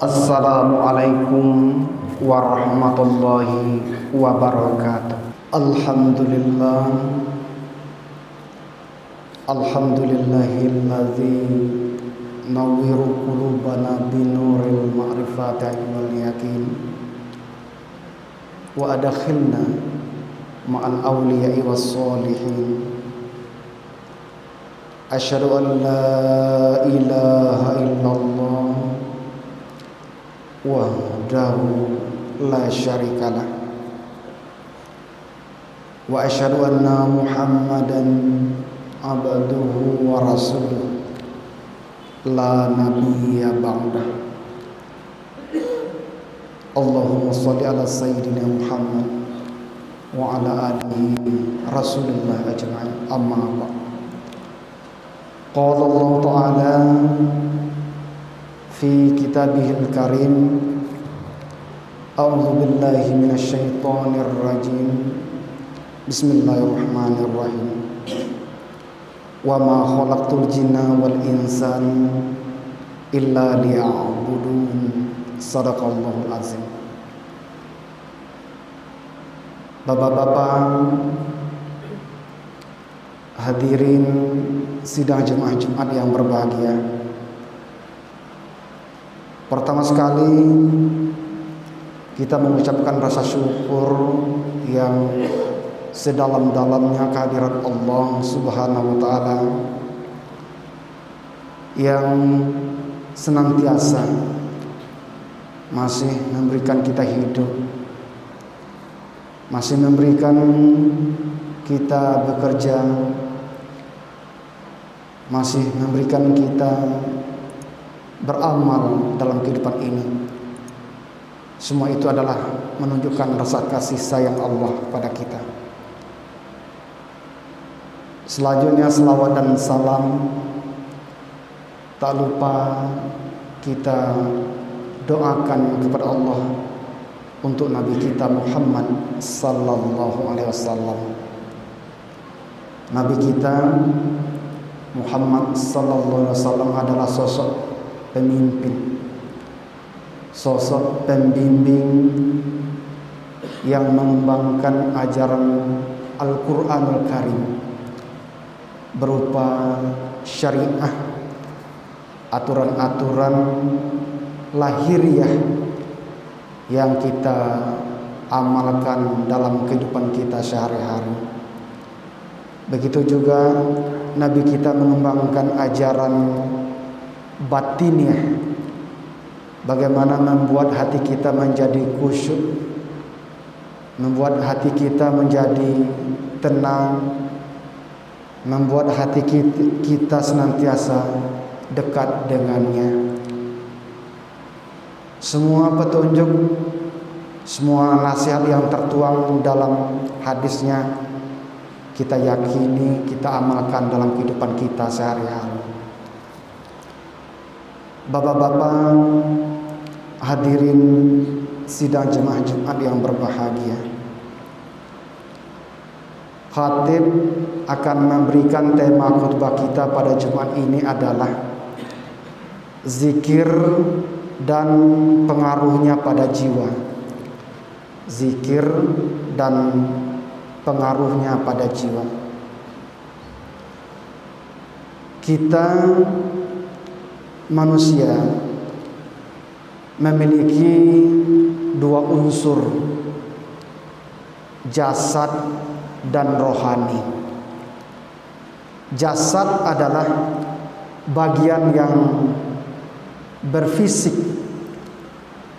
Assalamualaikum warahmatullahi wabarakatuh. Alhamdulillah, alhamdulillahilladzi nawwiru qulubana binuril ma'rifati wal yaqin wa adkhilna ma'al awliya'i was sholihin. Asyhadu an la ilaha illallah wahdahu la syarikalah wa asyhadu anna Muhammadan abduhu wa rasuluh la nabiyya ba'dah. Allahumma shalli ala sayyidina Muhammad wa ala alihi rasulillah ajma'in. Amma ba'd. Qala Allah ta'ala fi kitabihil karim, a'udzu billahi minasy syaithanir rajim, bismillahirrahmanirrahim, wa ma khalaqtul jinna wal insana illa liya'budun. Shadaqallahul azim. Bapak-bapak, hadirin sidang jemaah Jumat yang berbahagia. Pertama sekali kita mengucapkan rasa syukur yang sedalam-dalamnya kehadirat Allah Subhanahu wa taala yang senantiasa masih memberikan kita hidup, masih memberikan kita bekerja, masih memberikan kita beramal dalam kehidupan ini. Semua itu adalah menunjukkan rasa kasih sayang Allah pada kita. Selanjutnya selawat dan salam tak lupa kita doakan kepada Allah untuk Nabi kita Muhammad sallallahu alaihi wasallam. Nabi kita Muhammad sallallahu alaihi wasallam adalah sosok pemimpin, sosok pembimbing yang mengembangkan ajaran Al-Quranul Karim berupa syariah, aturan-aturan lahiriah yang kita amalkan dalam kehidupan kita sehari-hari. Begitu juga Nabi kita mengembangkan ajaran batiniah, bagaimana membuat hati kita menjadi khusyuk, membuat hati kita menjadi tenang, membuat hati kita senantiasa dekat dengannya. Semua petunjuk, semua nasihat yang tertuang dalam hadisnya kita yakini, kita amalkan dalam kehidupan kita sehari-hari. Bapak-bapak, hadirin sidang jemaah Jumat yang berbahagia, khatib akan memberikan tema khutbah kita pada Jumat ini adalah zikir dan pengaruhnya pada jiwa. Zikir dan pengaruhnya pada jiwa. Kita manusia memiliki dua unsur, jasad dan rohani. Jasad adalah bagian yang berfisik,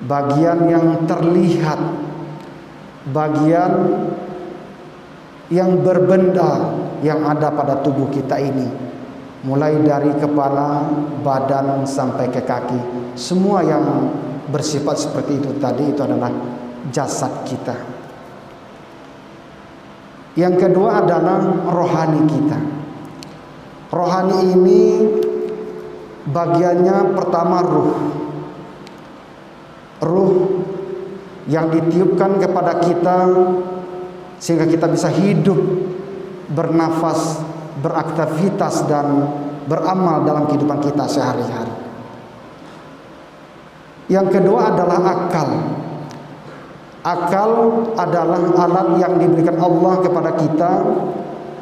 bagian yang terlihat, bagian yang berbenda yang ada pada tubuh kita ini. Mulai dari kepala, badan sampai ke kaki, semua yang bersifat seperti itu tadi, itu adalah jasad kita. Yang kedua adalah rohani kita. Rohani ini bagiannya pertama ruh. Ruh yang ditiupkan kepada kita sehingga kita bisa hidup, bernafas, beraktivitas dan beramal dalam kehidupan kita sehari-hari. Yang kedua adalah akal. Akal adalah alat yang diberikan Allah kepada kita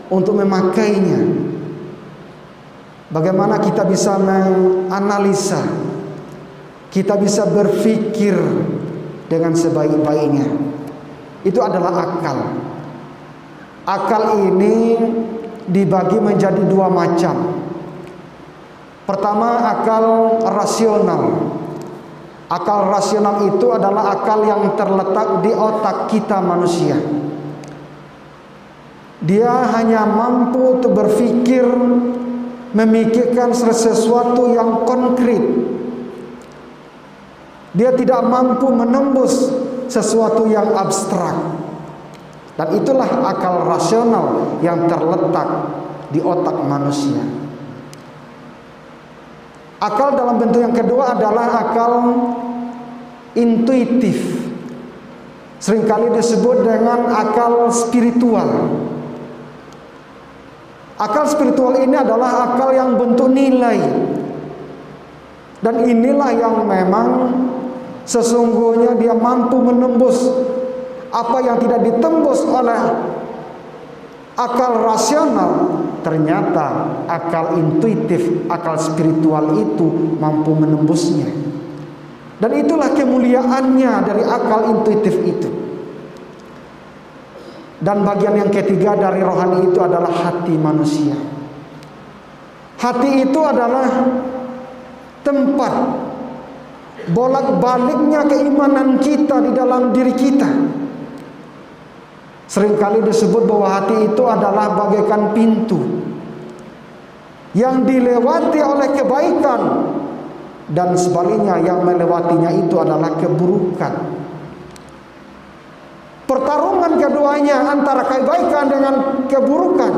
untuk memakainya. Bagaimana kita bisa menganalisa, kita bisa berpikir dengan sebaik-baiknya. Itu adalah akal. Akal ini dibagi menjadi dua macam. Pertama, akal rasional. Akal rasional itu adalah akal yang terletak di otak kita manusia. Dia hanya mampu untuk berpikir, memikirkan sesuatu yang konkret. Dia tidak mampu menembus sesuatu yang abstrak. Dan itulah akal rasional yang terletak di otak manusia. Akal dalam bentuk yang kedua adalah akal intuitif. Seringkali disebut dengan akal spiritual. Akal spiritual ini adalah akal yang bentuk nilai. Dan inilah yang memang sesungguhnya dia mampu menembus apa yang tidak ditembus oleh akal rasional. Ternyata akal intuitif, akal spiritual itu mampu menembusnya. Dan itulah kemuliaannya dari akal intuitif itu. Dan bagian yang ketiga dari rohani itu adalah hati manusia. Hati itu adalah tempat bolak-baliknya keimanan kita di dalam diri kita. Seringkali disebut bahwa hati itu adalah bagaikan pintu yang dilewati oleh kebaikan, dan sebaliknya yang melewatinya itu adalah keburukan. Pertarungan keduanya antara kebaikan dengan keburukan,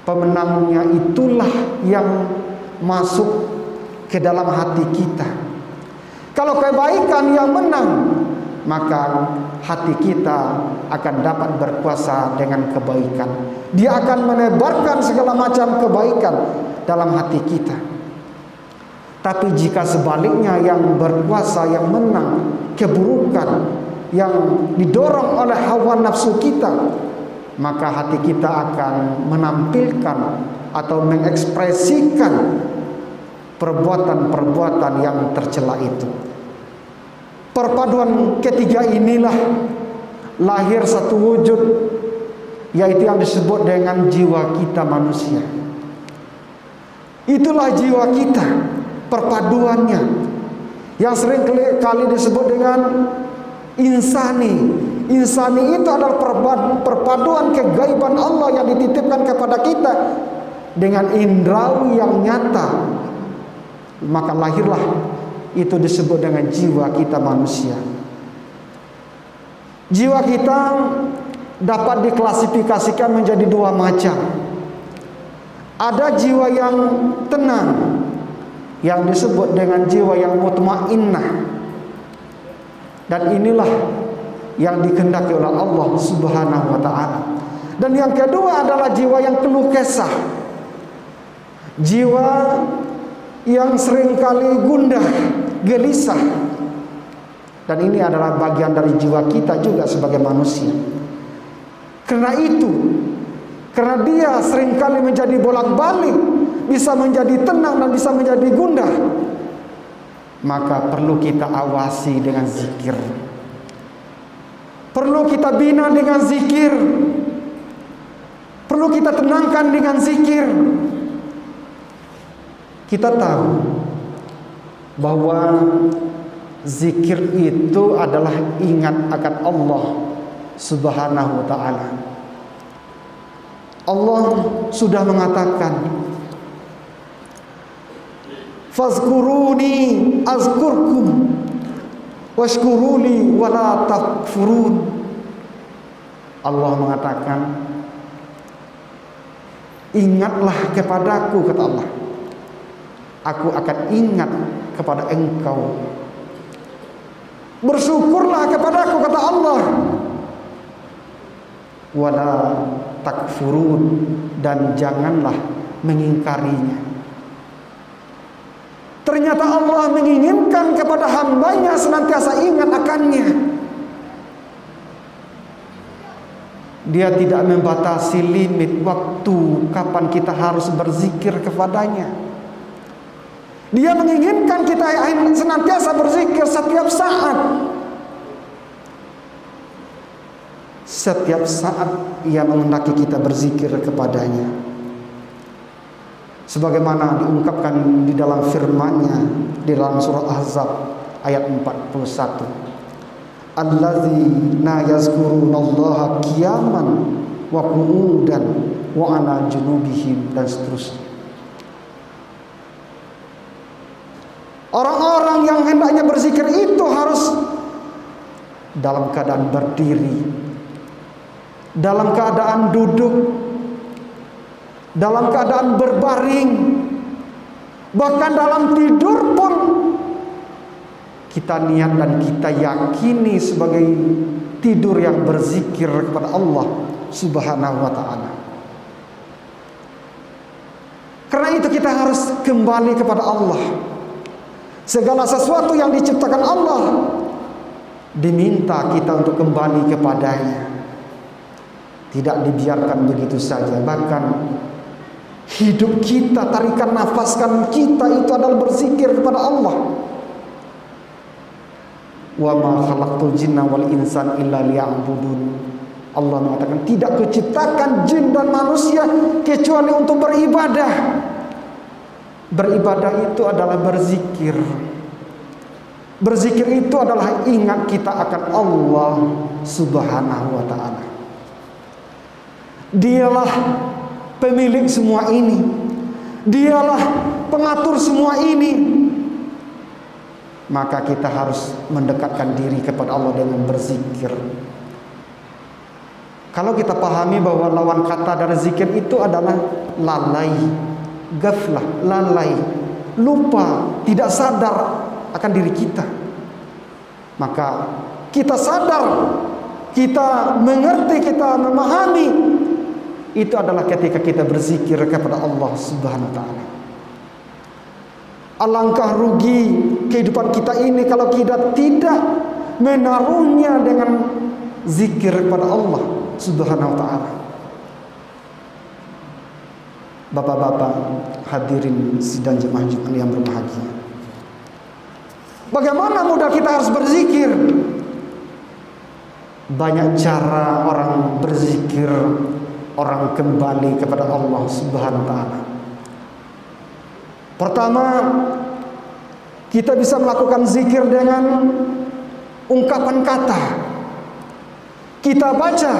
pemenangnya itulah yang masuk ke dalam hati kita. Kalau kebaikan yang menang, maka hati kita akan dapat berkuasa dengan kebaikan. Dia akan menebarkan segala macam kebaikan dalam hati kita. Tapi jika sebaliknya yang berkuasa, yang menang keburukan, yang didorong oleh hawa nafsu kita, maka hati kita akan menampilkan atau mengekspresikan perbuatan-perbuatan yang tercela itu. Perpaduan ketiga inilah lahir satu wujud, yaitu yang disebut dengan jiwa kita manusia. Itulah jiwa kita, perpaduannya, yang sering kali disebut dengan insani. Insani itu adalah perpaduan kegaiban Allah yang dititipkan kepada kita dengan indrawi yang nyata. Maka lahirlah itu disebut dengan jiwa kita manusia. Jiwa kita dapat diklasifikasikan menjadi dua macam. Ada jiwa yang tenang, yang disebut dengan jiwa yang mutmainnah. Dan inilah yang dikehendaki oleh Allah Subhanahu wa ta'ala. Dan yang kedua adalah jiwa yang keluh kesah, jiwa yang seringkali gundah, gelisah. Dan ini adalah bagian dari jiwa kita juga sebagai manusia. Karena itu, karena dia seringkali menjadi bolak-balik, bisa menjadi tenang dan bisa menjadi gundah, maka perlu kita awasi dengan zikir. Perlu kita bina dengan zikir. Perlu kita tenangkan dengan zikir. Kita tahu bahwa zikir itu adalah ingat akan Allah Subhanahu wa ta'ala. Allah sudah mengatakan, fazkuruni azkurkum washkuruli wala takfurun. Allah mengatakan, ingatlah kepadaku, kata Allah, aku akan ingat kepada engkau. Bersyukurlah kepadaku, kata Allah, wala takfurun, dan janganlah mengingkarinya. Ternyata Allah menginginkan kepada hambanya senantiasa ingat akannya. Dia tidak membatasi limit waktu kapan kita harus berzikir kepadanya. Dia menginginkan kita senantiasa berzikir setiap saat. Setiap saat Ia menghendaki kita berzikir kepadanya. Sebagaimana diungkapkan di dalam firman-Nya di dalam surah Ahzab ayat 41. Allazina yazkurunallaha qiyaman wa qu'udan wa ala junubihim, dan seterusnya. Orang-orang yang hendaknya berzikir itu harus dalam keadaan berdiri, dalam keadaan duduk, dalam keadaan berbaring, bahkan dalam tidur pun kita niat dan kita yakini sebagai tidur yang berzikir kepada Allah Subhanahu wa ta'ala. Karena itu kita harus kembali kepada Allah. Segala sesuatu yang diciptakan Allah diminta kita untuk kembali kepadanya. Tidak dibiarkan begitu saja. Bahkan hidup kita, tarikan nafaskan kita itu adalah berzikir kepada Allah. Wa ma khalaqtul jinna wal insan illa liya'budun. Allah mengatakan, tidak kuciptakan jin dan manusia kecuali untuk beribadah. Beribadah itu adalah berzikir. Berzikir itu adalah ingat kita akan Allah Subhanahu wa ta'ala. Dialah pemilik semua ini. Dialah pengatur semua ini. Maka kita harus mendekatkan diri kepada Allah dengan berzikir. Kalau kita pahami bahwa lawan kata dari zikir itu adalah lalai, ghaflah, lalai, lupa, tidak sadar akan diri kita, maka kita sadar, kita mengerti, kita memahami, itu adalah ketika kita berzikir kepada Allah Subhanahu wa ta'ala. Alangkah rugi kehidupan kita ini kalau kita tidak menaruhnya dengan zikir kepada Allah Subhanahu wa ta'ala. Bapak-bapak hadirin sidang jemaah Jumat yang berbahagia, bagaimana mudah kita harus berzikir? Banyak cara orang berzikir, orang kembali kepada Allah Subhanahu wa ta'ala. Pertama, kita bisa melakukan zikir dengan ungkapan kata. Kita baca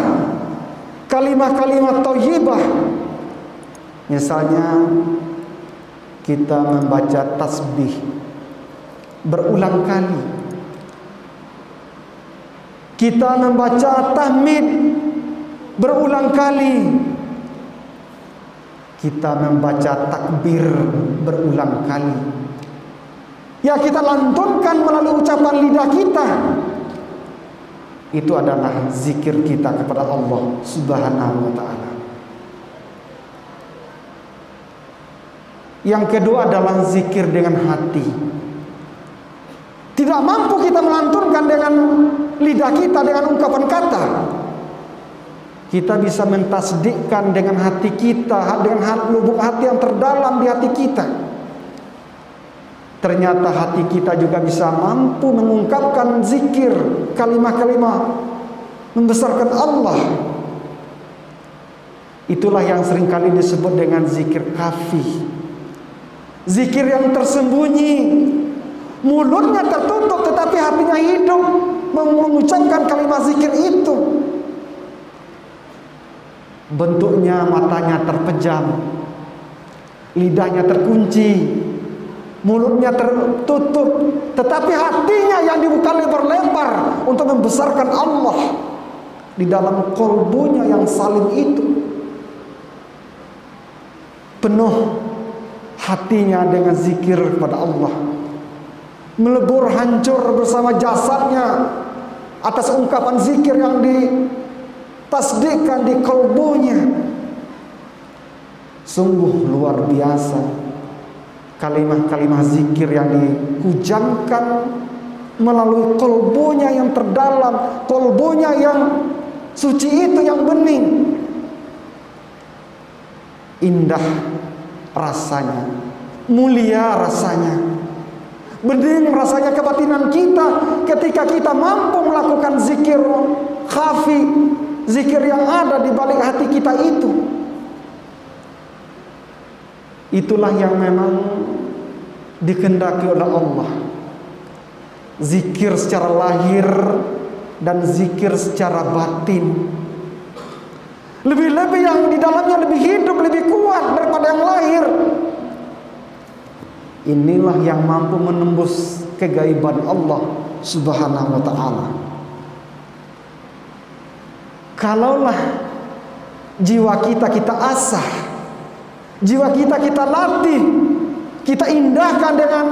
kalimat-kalimat thayyibah. Misalnya kita membaca tasbih berulang kali. Kita membaca tahmid berulang kali. Kita membaca takbir berulang kali. Ya, kita lantunkan melalui ucapan lidah kita. Itu adalah zikir kita kepada Allah Subhanahu wa ta'ala. Yang kedua adalah zikir dengan hati. Tidak mampu kita melantunkan dengan lidah kita, dengan ungkapan kata. Kita bisa mentasdikkan dengan hati kita, dengan lubuk hati yang terdalam di hati kita. Ternyata hati kita juga bisa mampu mengungkapkan zikir, kalimah-kalimah membesarkan Allah. Itulah yang seringkali disebut dengan zikir khafi. Zikir yang tersembunyi. Mulutnya tertutup tetapi hatinya hidup mengucapkan kalimat zikir itu. Bentuknya matanya terpejam, lidahnya terkunci, mulutnya tertutup, tetapi hatinya yang dibuka lebar-lebar untuk membesarkan Allah di dalam kolbunya yang salim itu. Penuh hatinya dengan zikir kepada Allah, melebur hancur bersama jasadnya atas ungkapan zikir yang ditasdikkan di kolbunya. Sungguh luar biasa Kalimah-kalimah zikir yang dihujamkan melalui kolbonya yang terdalam, kolbonya yang suci itu, yang bening. Indah rasanya, mulia rasanya, bening rasanya kebatinan kita ketika kita mampu melakukan zikir khafi, zikir yang ada di balik hati kita itu. Itulah yang memang dikehendaki oleh Allah. Zikir secara lahir dan zikir secara batin. Lebih-lebih yang di dalamnya lebih hidup, lebih kuat daripada yang lahir. Inilah yang mampu menembus kegaiban Allah Subhanahu wa ta'ala. Kalaulah jiwa kita asah, jiwa kita latih, kita indahkan dengan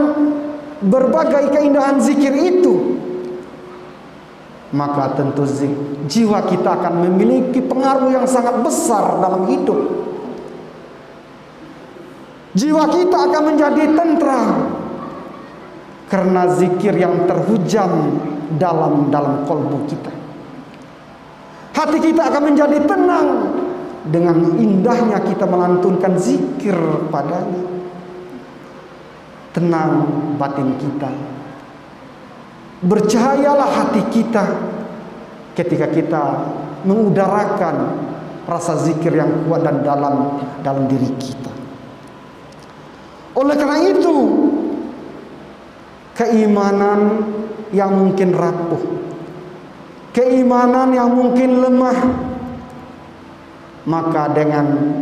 berbagai keindahan zikir itu, maka tentu jiwa kita akan memiliki pengaruh yang sangat besar dalam hidup. Jiwa kita akan menjadi tentram karena zikir yang terhujam dalam kolbu kita. Hati kita akan menjadi tenang dengan indahnya kita melantunkan zikir padanya. Tenang batin kita, bercahayalah hati kita ketika kita mengudarakan rasa zikir yang kuat dan dalam diri kita. Oleh karena itu, keimanan yang mungkin rapuh, keimanan yang mungkin lemah, maka dengan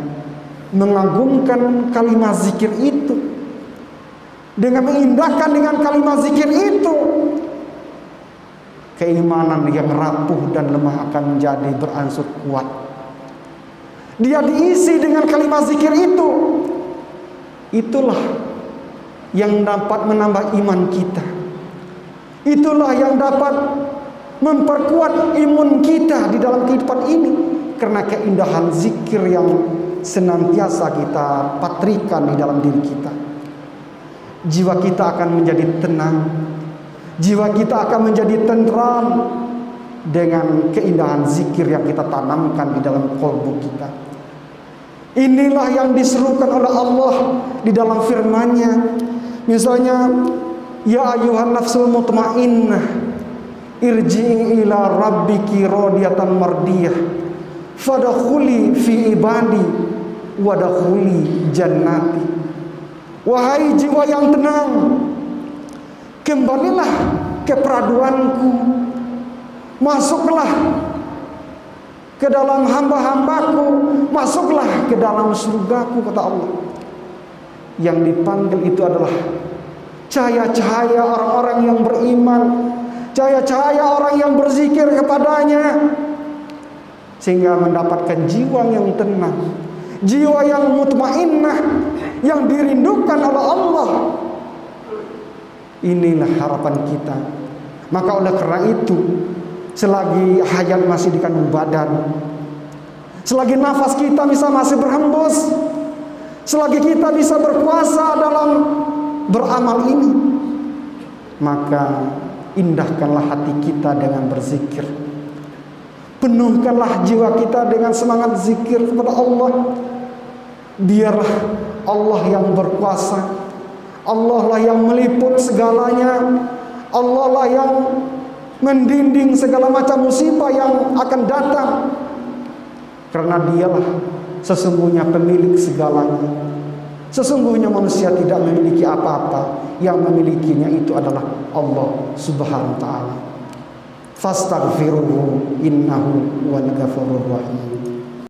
mengagungkan kalimat zikir itu, dengan mengindahkan dengan kalimat zikir itu, keimanan yang rapuh dan lemah akan menjadi berangsur kuat. Dia diisi dengan kalimat zikir itu. Itulah yang dapat menambah iman kita. Itulah yang dapat memperkuat imun kita di dalam kehidupan ini. Karena keindahan zikir yang senantiasa kita patrikan di dalam diri kita. Jiwa kita akan menjadi tenang, jiwa kita akan menjadi tentram dengan keindahan zikir yang kita tanamkan di dalam kolbu kita. Inilah yang diserukan oleh Allah di dalam firman-Nya. Misalnya, ya ayyuhan nafsul mutmainnah, irji'i ila rabbiki radiyatan mardiyah, fadkhuli fi ibadi wadkhuli jannati. Wahai jiwa yang tenang, kembalilah ke peraduanku, masuklah ke dalam hamba-hambaku, masuklah ke dalam surgaku, kata Allah. Yang dipanggil itu adalah cahaya-cahaya orang-orang yang beriman, cahaya-cahaya orang yang berzikir kepadanya, sehingga mendapatkan jiwa yang tenang, jiwa yang mutmainnah, yang dirindukan oleh Allah. Inilah harapan kita. Maka oleh karena itu, selagi hayat masih di kandung badan, selagi nafas kita bisa masih berhembus, selagi kita bisa berkuasa dalam beramal ini, maka indahkanlah hati kita dengan berzikir. Penuhkanlah jiwa kita dengan semangat zikir kepada Allah. Biarlah Allah yang berkuasa, Allah lah yang meliput segalanya, Allah lah yang mendinding segala macam musibah yang akan datang. Karena dialah sesungguhnya pemilik segalanya. Sesungguhnya manusia tidak memiliki apa-apa, yang memilikinya itu adalah Allah Subhanahu wa ta'ala. Fastaghfiruhu innahu huwal ghafurur rahim.